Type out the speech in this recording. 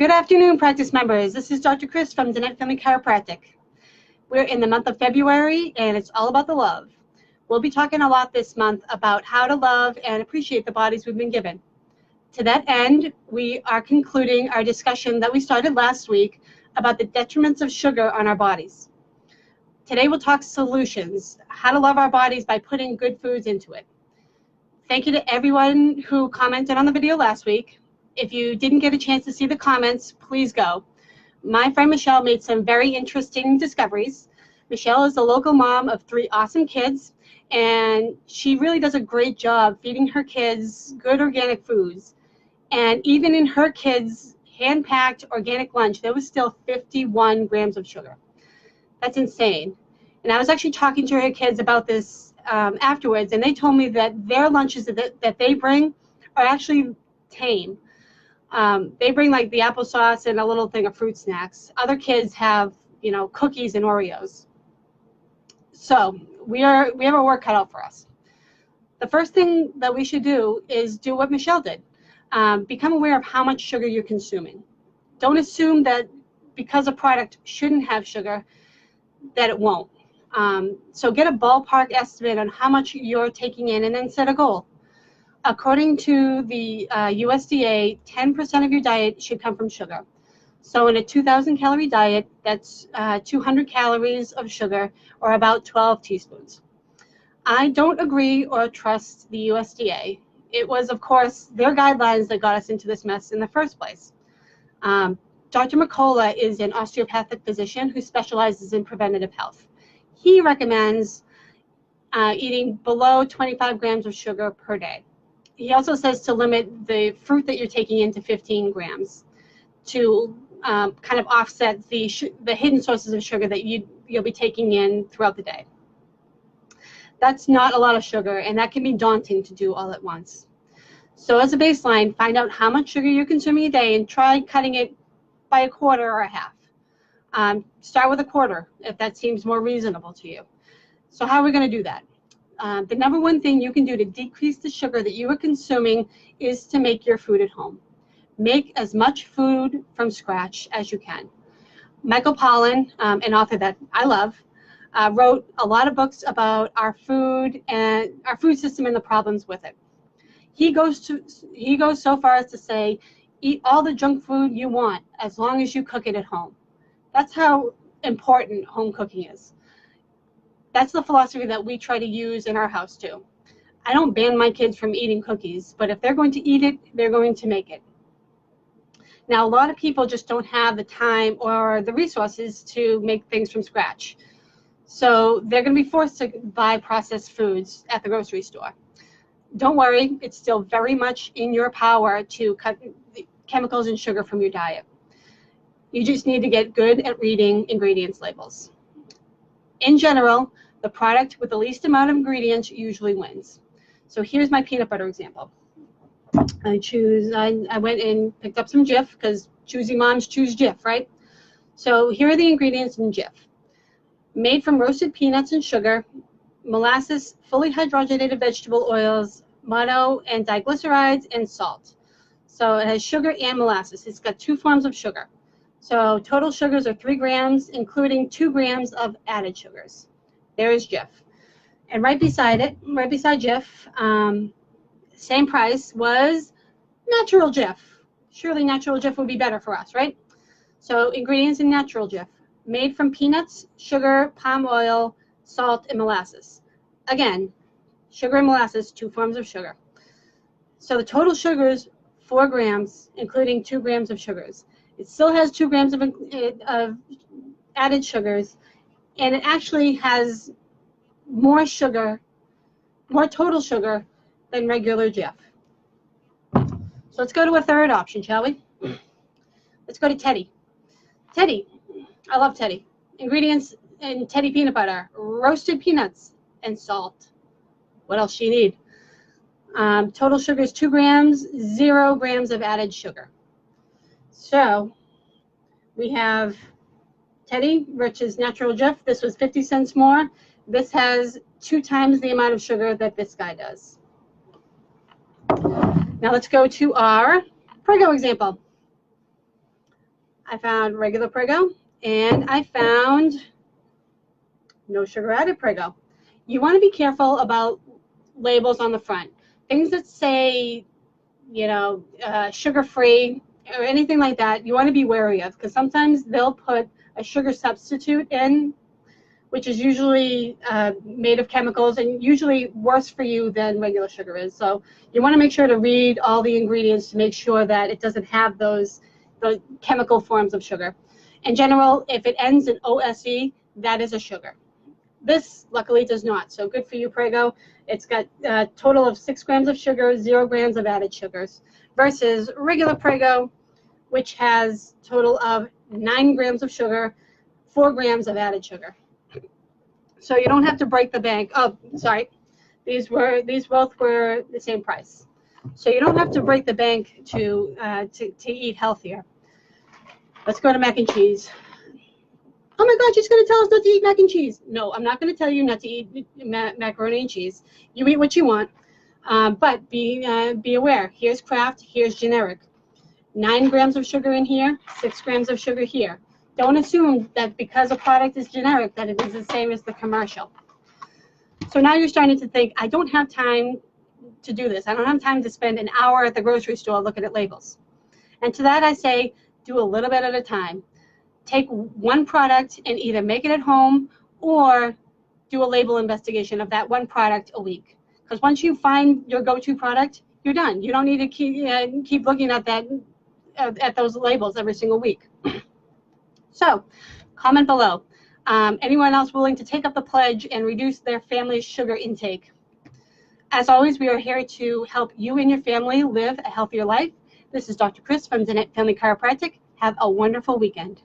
Good afternoon, practice members. This is Dr. Chris from Danette Family Chiropractic. We're in the month of February, and it's all about the love. We'll be talking a lot this month about how to love and appreciate the bodies we've been given. To that end, we are concluding our discussion that we started last week about the detriments of sugar on our bodies. Today we'll talk solutions, how to love our bodies by putting good foods into it. Thank you to everyone who commented on the video last week. If you didn't get a chance to see the comments, please go. My friend Michelle made some very interesting discoveries. Michelle is a local mom of 3 awesome kids, and she really does a great job feeding her kids good organic foods. And even in her kids' hand-packed organic lunch, there was still 51 grams of sugar. That's insane. And I was actually talking to her kids about this afterwards, and they told me that their lunches that they bring are actually tame. They bring like the applesauce and a little thing of fruit snacks. Other kids have, you know, cookies and Oreos. So we have our work cut out for us. The first thing that we should do is do what Michelle did. Become aware of how much sugar you're consuming. Don't assume that because a product shouldn't have sugar, that it won't. So get a ballpark estimate on how much you're taking in and then set a goal. According to the USDA, 10% of your diet should come from sugar. So in a 2,000 calorie diet, that's 200 calories of sugar, or about 12 teaspoons. I don't agree or trust the USDA. It was, of course, their guidelines that got us into this mess in the first place. Dr. McCullough is an osteopathic physician who specializes in preventative health. He recommends eating below 25 grams of sugar per day. He also says to limit the fruit that you're taking in to 15 grams to kind of offset the hidden sources of sugar that you'll be taking in throughout the day. That's not a lot of sugar, and that can be daunting to do all at once. So as a baseline, find out how much sugar you're consuming a day and try cutting it by a quarter or a half. Start with a quarter if that seems more reasonable to you. So how are we going to do that? The number one thing you can do to decrease the sugar that you are consuming is to make your food at home. Make as much food from scratch as you can. Michael Pollan, an author that I love, wrote a lot of books about our food and our food system and the problems with it. He goes so far as to say, eat all the junk food you want as long as you cook it at home. That's how important home cooking is. That's the philosophy that we try to use in our house too. I don't ban my kids from eating cookies, but if they're going to eat it, they're going to make it. Now, a lot of people just don't have the time or the resources to make things from scratch. So they're going to be forced to buy processed foods at the grocery store. Don't worry, it's still very much in your power to cut the chemicals and sugar from your diet. You just need to get good at reading ingredients labels. In general, the product with the least amount of ingredients usually wins. So here's my peanut butter example. I went and picked up some Jif because choosy moms choose Jif, right? So here are the ingredients in Jif. Made from roasted peanuts and sugar, molasses, fully hydrogenated vegetable oils, mono and diglycerides, and salt. So it has sugar and molasses. It's got 2 forms of sugar. So total sugars are 3 grams, including 2 grams of added sugars. There is Jif. And right beside it, right beside Jif, same price, was natural Jif. Surely natural Jif would be better for us, right? So ingredients in natural Jif. Made from peanuts, sugar, palm oil, salt, and molasses. Again, sugar and molasses, 2 forms of sugar. So the total sugars, 4 grams, including 2 grams of sugars. It still has 2 grams of added sugars, and it actually has more sugar, more total sugar than regular Jif. So let's go to a third option, shall we? Let's go to Teddy. Teddy, I love Teddy. Ingredients in Teddy peanut butter: roasted peanuts and salt. What else do you need? Total sugar is 2 grams, 0 grams of added sugar. So we have Teddy, which is natural Jif. This was 50 cents more. This has 2 times the amount of sugar that this guy does. Now let's go to our Prego example. I found regular Prego, and I found no sugar added Prego. You want to be careful about labels on the front. Things that say, you know, sugar-free or anything like that, you want to be wary of, because sometimes they'll put a sugar substitute in, which is usually made of chemicals and usually worse for you than regular sugar is. So you want to make sure to read all the ingredients to make sure that it doesn't have the chemical forms of sugar. In general, if it ends in OSE, that is a sugar. This, luckily, does not. So good for you, Prego. It's got a total of 6 grams of sugar, 0 grams of added sugars, versus regular Prego, which has a total of 9 grams of sugar, 4 grams of added sugar. So you don't have to break the bank. Oh, sorry. These both were the same price. So you don't have to break the bank to eat healthier. Let's go to mac and cheese. Oh my God, she's going to tell us not to eat mac and cheese. No, I'm not going to tell you not to eat macaroni and cheese. You eat what you want, but be aware. Here's Kraft, here's generic. 9 grams of sugar in here, 6 grams of sugar here. Don't assume that because a product is generic that it is the same as the commercial. So now you're starting to think, I don't have time to do this. I don't have time to spend an hour at the grocery store looking at labels. And to that I say, do a little bit at a time. Take one product and either make it at home or do a label investigation of that one product a week. Because once you find your go-to product, you're done. You don't need to keep looking at that at those labels every single week. So, comment below. Anyone else willing to take up the pledge and reduce their family's sugar intake? As always, we are here to help you and your family live a healthier life. This is Dr. Chris from Danette Family Chiropractic. Have a wonderful weekend.